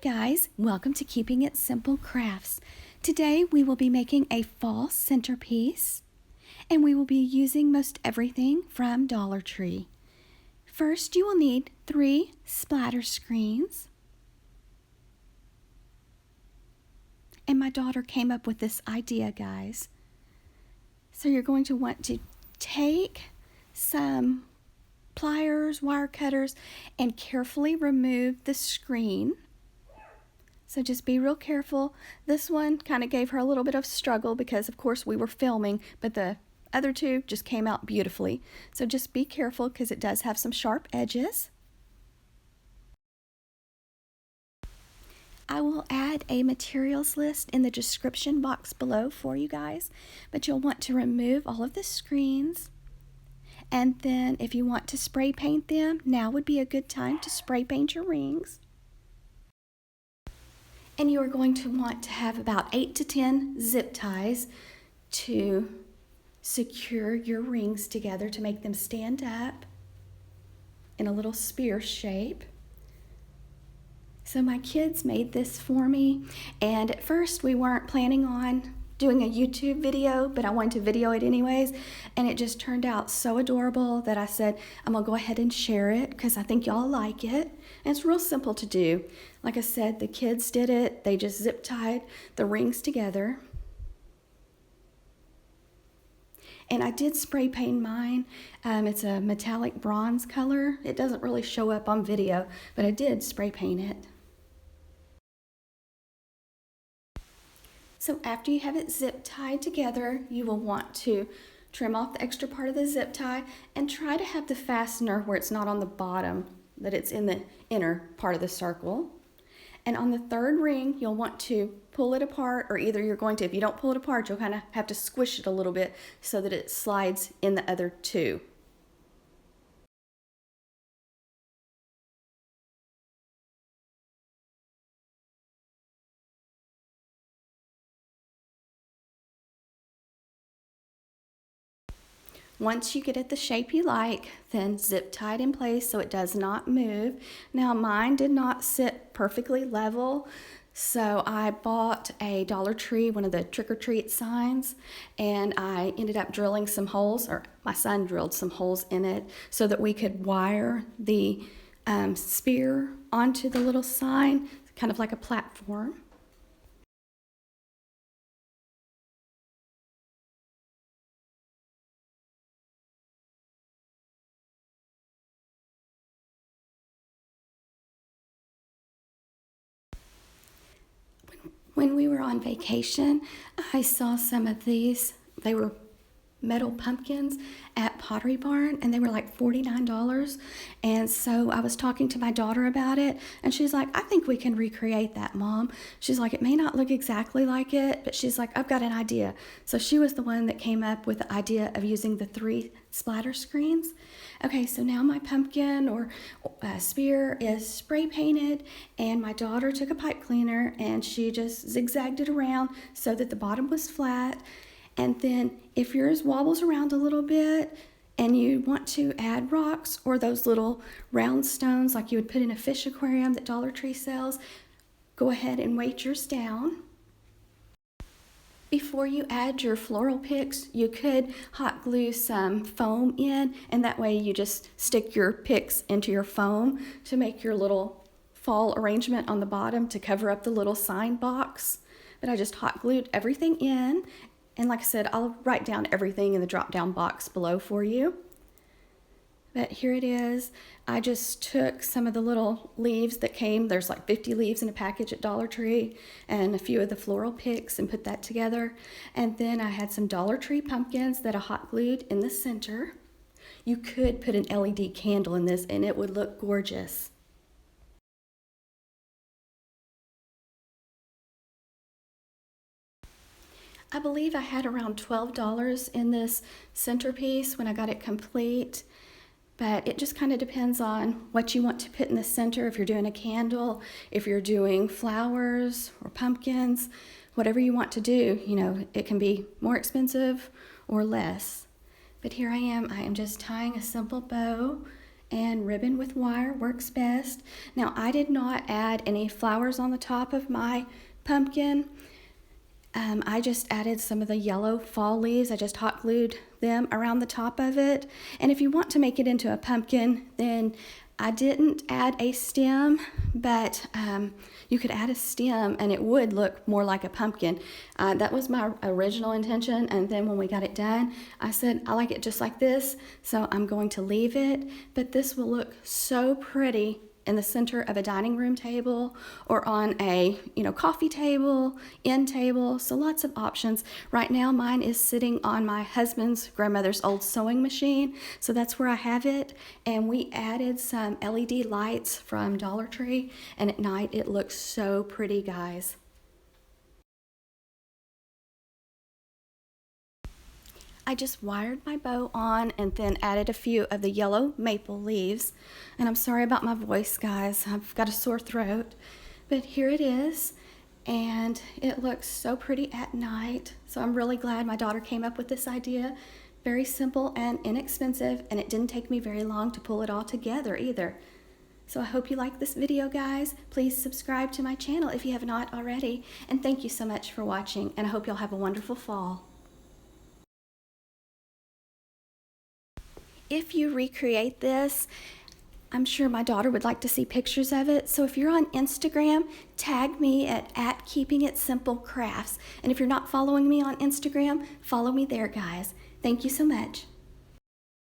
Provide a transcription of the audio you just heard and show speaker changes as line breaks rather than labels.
guys, welcome to Keeping It Simple Crafts. Today we will be making a fall centerpiece and we will be using most everything from Dollar Tree. First you will need 3 splatter screens. And my daughter came up with this idea, guys. So you're going to want to take some pliers, wire cutters, and carefully remove the screen. So just be real careful. This one kind of gave her a little bit of struggle because of course we were filming, but the other two just came out beautifully. So just be careful because it does have some sharp edges. I will add a materials list in the description box below for you guys, but you'll want to remove all of the screens. And then if you want to spray paint them, now would be a good time to spray paint your rings. And you are going to want to have about 8 to 10 zip ties to secure your rings together to make them stand up in a little spear shape. So my kids made this for me, and at first we weren't planning on doing a YouTube video, but I wanted to video it anyways, and it just turned out so adorable that I said I'm gonna go ahead and share it because I think y'all like it. And it's real simple to do. Like I said, the kids did it. They just zip tied the rings together. And I did spray paint mine. It's a metallic bronze color. It doesn't really show up on video, but I did spray paint it. So after you have it zip tied together, you will want to trim off the extra part of the zip tie and try to have the fastener where it's not on the bottom, that it's in the inner part of the circle. And on the third ring, you'll want to pull it apart, or either you're going to, if you don't pull it apart, you'll kind of have to squish it a little bit so that it slides in the other two. Once you get it the shape you like, then zip tie it in place so it does not move. Now mine did not sit perfectly level, so I bought a Dollar Tree, one of the trick-or-treat signs, and I ended up drilling some holes, or my son drilled some holes in it so that we could wire the spear onto the little sign, kind of like a platform. When we were on vacation, I saw some of these. They were metal pumpkins at Pottery Barn, and they were like $49. And so I was talking to my daughter about it, and she's like, I think we can recreate that, Mom. She's like, it may not look exactly like it, but she's like, I've got an idea. So she was the one that came up with the idea of using the 3 splatter screens. Okay, so now my pumpkin or spear is spray painted, and my daughter took a pipe cleaner and she just zigzagged it around so that the bottom was flat. And then if yours wobbles around a little bit and you want to add rocks or those little round stones like you would put in a fish aquarium that Dollar Tree sells, go ahead and weight yours down. Before you add your floral picks, you could hot glue some foam in, and that way you just stick your picks into your foam to make your little fall arrangement on the bottom to cover up the little sign box. But I just hot glued everything in. And like I said, I'll write down everything in the drop-down box below for you. But here it is. I just took some of the little leaves that came. There's like 50 leaves in a package at Dollar Tree, and a few of the floral picks, and put that together. And then I had some Dollar Tree pumpkins that I hot glued in the center. You could put an LED candle in this and it would look gorgeous. I believe I had around $12 in this centerpiece when I got it complete, but it just kind of depends on what you want to put in the center. If you're doing a candle, if you're doing flowers or pumpkins, whatever you want to do, you know, it can be more expensive or less. But here I am just tying a simple bow and ribbon with wire works best. Now, I did not add any flowers on the top of my pumpkin. I just added some of the yellow fall leaves. I just hot glued them around the top of it. And if you want to make it into a pumpkin, then I didn't add a stem, but you could add a stem and it would look more like a pumpkin. That was my original intention, and then when we got it done, I said I like it just like this, so I'm going to leave it. But this will look so pretty in the center of a dining room table or on a coffee table, end table, so lots of options. Right now mine is sitting on my husband's grandmother's old sewing machine, so that's where I have it. And we added some LED lights from Dollar Tree, and at night it looks so pretty, guys. I just wired my bow on and then added a few of the yellow maple leaves. And I'm sorry about my voice, guys. I've got a sore throat. But here it is. And it looks so pretty at night. So I'm really glad my daughter came up with this idea. Very simple and inexpensive, and it didn't take me very long to pull it all together either. So I hope you like this video, guys. Please subscribe to my channel if you have not already. And thank you so much for watching, and I hope you'll have a wonderful fall. If you recreate this, I'm sure my daughter would like to see pictures of it. So if you're on Instagram, tag me at @KeepingItSimpleCrafts. And if you're not following me on Instagram, follow me there, guys. Thank you so much.